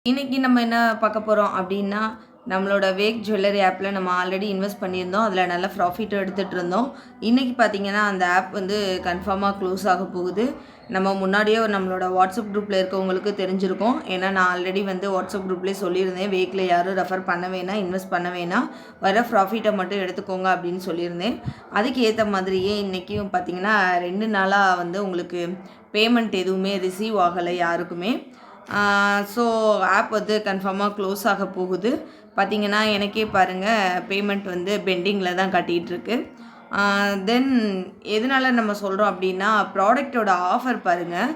இன்றைக்கி நம்ம என்ன பார்க்க போகிறோம் அப்படின்னா, நம்மளோட வேக் ஜுவல்லரி ஆப்பில் நம்ம ஆல்ரெடி இன்வெஸ்ட் பண்ணியிருந்தோம். அதில் நல்ல ப்ராஃபிட் எடுத்துகிட்டு இருந்தோம். இன்றைக்கி பார்த்திங்கன்னா அந்த ஆப் வந்து கன்ஃபார்மாக க்ளோஸ் ஆக போகுது. நம்ம முன்னாடியே நம்மளோட வாட்ஸ்அப் குரூப்பில் இருக்கவங்களுக்கு தெரிஞ்சிருக்கும். ஏன்னா நான் ஆல்ரெடி வந்து வாட்ஸ்அப் குரூப்லேயே சொல்லியிருந்தேன், வேக்கில் யாரும் ரெஃபர் பண்ண வேணாம், இன்வெஸ்ட் பண்ண வேணாம், வர ப்ராஃபிட்டை மட்டும் எடுத்துக்கோங்க அப்படின்னு சொல்லியிருந்தேன். அதுக்கு ஏற்ற மாதிரியே இன்றைக்கும் பார்த்திங்கன்னா 2 நாளாக வந்து உங்களுக்கு பேமெண்ட் எதுவுமே ரிசீவ் ஆகலை யாருக்குமே. ஸோ ஆப் வந்து கன்ஃபார்மாக க்ளோஸ் ஆக போகுது. பார்த்திங்கன்னா எனக்கே பாருங்கள் பேமெண்ட் வந்து பெண்டிங்கில் தான் காட்டிகிட்ருக்கு. தென் எதனால் நம்ம சொல்கிறோம் அப்படின்னா, ப்ராடக்டோட ஆஃபர் பாருங்கள்.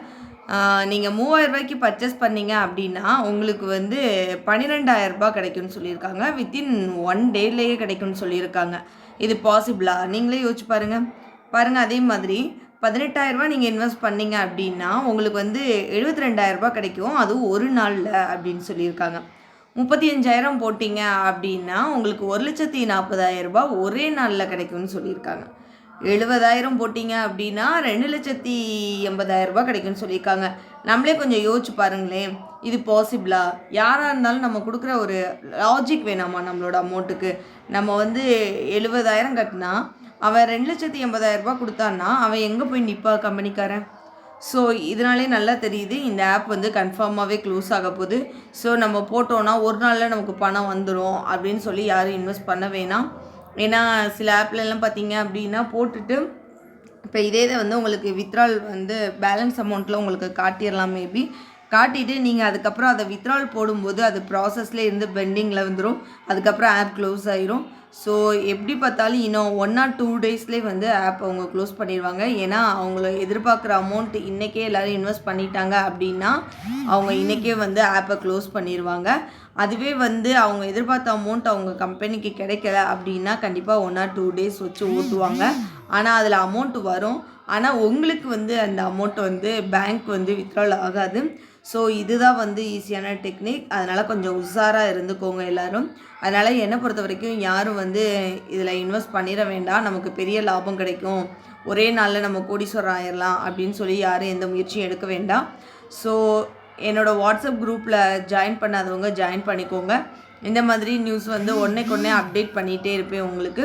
நீங்கள் 3000 ரூபாய்க்கு பர்ச்சேஸ் பண்ணிங்க அப்படின்னா உங்களுக்கு வந்து 12,000 ரூபாய் கிடைக்கும்னு சொல்லியிருக்காங்க. வித்தின் 1 டேலேயே கிடைக்கும்னு சொல்லியிருக்காங்க. இது பாசிபிளா? நீங்களே யோசிச்சு பாருங்கள். அதே மாதிரி 18,000 ரூபாய் நீங்கள் இன்வெஸ்ட் பண்ணிங்க அப்படின்னா உங்களுக்கு வந்து 72,000 ரூபாய் கிடைக்கும், அதுவும் ஒரு நாளில் அப்படின்னு சொல்லியிருக்காங்க. 35,000 போட்டிங்க அப்படின்னா உங்களுக்கு 1,40,000 ரூபாய் ஒரே நாளில் கிடைக்கும்னு சொல்லியிருக்காங்க. 70,000 போட்டிங்க அப்படின்னா 2,80,000 ரூபாய் கிடைக்கும்னு சொல்லியிருக்காங்க. நம்மளே கொஞ்சம் யோசிச்சு பாருங்களேன், இது பாசிபிளா? யாராக இருந்தாலும் நம்ம கொடுக்குற ஒரு லாஜிக் வேணாமா நம்மளோட அமௌண்ட்டுக்கு? நம்ம வந்து 70,000 கட்டினா அவன் 2,80,000 ரூபாய் கொடுத்தான்னா அவன் எங்கே போய் நிற்பா கம்பெனிக்காரன்? ஸோ இதனாலே நல்லா தெரியுது இந்த ஆப் வந்து கன்ஃபார்மாகவே க்ளோஸ் ஆக போகுது. ஸோ நம்ம போட்டோன்னா ஒரு நாளில் நமக்கு பணம் வந்துடும் அப்படின்னு சொல்லி யாரும் இன்வெஸ்ட் பண்ண வேணாம். ஏன்னா சில ஆப்லலாம் பார்த்தீங்க அப்படின்னா போட்டுட்டு இப்போ இதே வந்து உங்களுக்கு வித்ட்ரால் வந்து பேலன்ஸ் அமௌண்ட்டில் உங்களுக்கு காட்டிடலாம் மேபி. காட்டிட்டு நீங்கள் அதுக்கப்புறம் அதை வித்ட்ரால் போடும்போது அது ப்ராசஸ்லேயே இருந்து பெண்டிங்கில் வந்துடும். அதுக்கப்புறம் ஆப் க்ளோஸ் ஆயிரும். ஸோ எப்படி பார்த்தாலும் இன்னும் 1 or 2 டேஸ்லேயே வந்து ஆப் அவங்க க்ளோஸ் பண்ணிடுவாங்க. ஏன்னா அவங்கள எதிர்பார்க்குற அமௌண்ட் இன்றைக்கே எல்லோரும் இன்வெஸ்ட் பண்ணிட்டாங்க அப்படின்னா அவங்க இன்றைக்கே வந்து ஆப்பை க்ளோஸ் பண்ணிடுவாங்க. அதுவே வந்து அவங்க எதிர்பார்த்த அமௌண்ட் அவங்க கம்பெனிக்கு கிடைக்கல அப்படின்னா கண்டிப்பாக 1 or 2 டேஸ் வச்சு ஓட்டுவாங்க. ஆனால் அதில் அமௌண்ட்டு வரும். ஆனால் உங்களுக்கு வந்து அந்த அமௌண்ட் வந்து பேங்க் வந்து வித்ட்ரால் ஆகாது. ஸோ இதுதான் வந்து ஈஸியான டெக்னிக். அதனால் கொஞ்சம் உஷாராக இருந்துக்கோங்க எல்லோரும். அதனால் என்னை பொறுத்த வரைக்கும் யாரும் வந்து இதில் இன்வெஸ்ட் பண்ணிட வேண்டாம், நமக்கு பெரிய லாபம் கிடைக்கும், ஒரே நாளில் நம்ம கோடீஸ்வரர் ஆயிடலாம் அப்படின்னு சொல்லி யாரும் எந்த முயற்சியும் எடுக்க வேண்டாம். ஸோ என்னோடய வாட்ஸ்அப் குரூப்பில் ஜாயின் பண்ணாதவங்க ஜாயின் பண்ணிக்கோங்க. இந்த மாதிரி நியூஸ் வந்து ஒன்றைக்கொன்னே அப்டேட் பண்ணிகிட்டே இருப்பேன் உங்களுக்கு.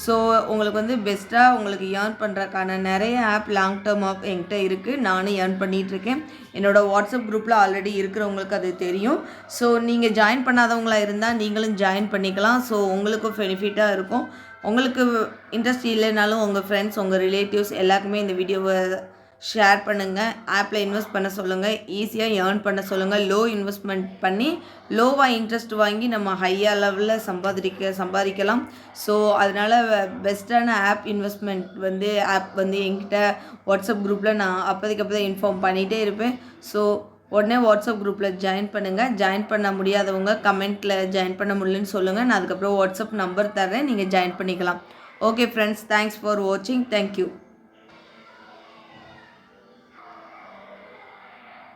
ஸோ உங்களுக்கு வந்து பெஸ்ட்டாக உங்களுக்கு ஏர்ன் பண்ணுறதுக்கான நிறைய ஆப் லாங் டேர்ம் ஆஃப் என்கிட்ட இருக்குது. நானும் ஏர்ன் பண்ணிகிட்ருக்கேன். என்னோடய வாட்ஸ்அப் குரூப்பில் ஆல்ரெடி இருக்கிறவங்களுக்கு அது தெரியும். ஸோ நீங்கள் ஜாயின் பண்ணாதவங்களாக இருந்தால் நீங்களும் ஜாயின் பண்ணிக்கலாம். ஸோ உங்களுக்கும் பெனிஃபிட்டாக இருக்கும். உங்களுக்கு இன்ட்ரெஸ்ட் இல்லைனாலும் உங்கள் ஃப்ரெண்ட்ஸ், உங்கள் ரிலேட்டிவ்ஸ் எல்லாருக்குமே இந்த வீடியோவை ஷேர் பண்ணுங்கள். ஆப்பில் இன்வெஸ்ட் பண்ண சொல்லுங்கள், ஈஸியாக ஏர்ன் பண்ண சொல்லுங்கள். லோ இன்வெஸ்ட்மெண்ட் பண்ணி லோவாக இன்ட்ரெஸ்ட் வாங்கி நம்ம ஹையாக லெவலில் சம்பாதிக்கலாம். ஸோ அதனால் பெஸ்ட்டான ஆப் இன்வெஸ்ட்மெண்ட் வந்து ஆப் வந்து என்கிட்ட வாட்ஸ்அப் குரூப்பில் நான் அப்போதைக்கு இன்ஃபார்ம் பண்ணிகிட்டே இருப்பேன். ஸோ உடனே வாட்ஸ்அப் குரூப்பில் ஜாயின் பண்ணுங்கள். ஜாயின் பண்ண முடியாதவங்க கமெண்ட்டில் ஜாயின் பண்ண முடியலன்னு சொல்லுங்கள். நான் அதுக்கப்புறம் வாட்ஸ்அப் நம்பர் தரேன், நீங்கள் ஜாயின் பண்ணிக்கலாம். ஓகே ஃப்ரெண்ட்ஸ், தேங்க்ஸ் ஃபார் வாட்சிங். தேங்க்யூ.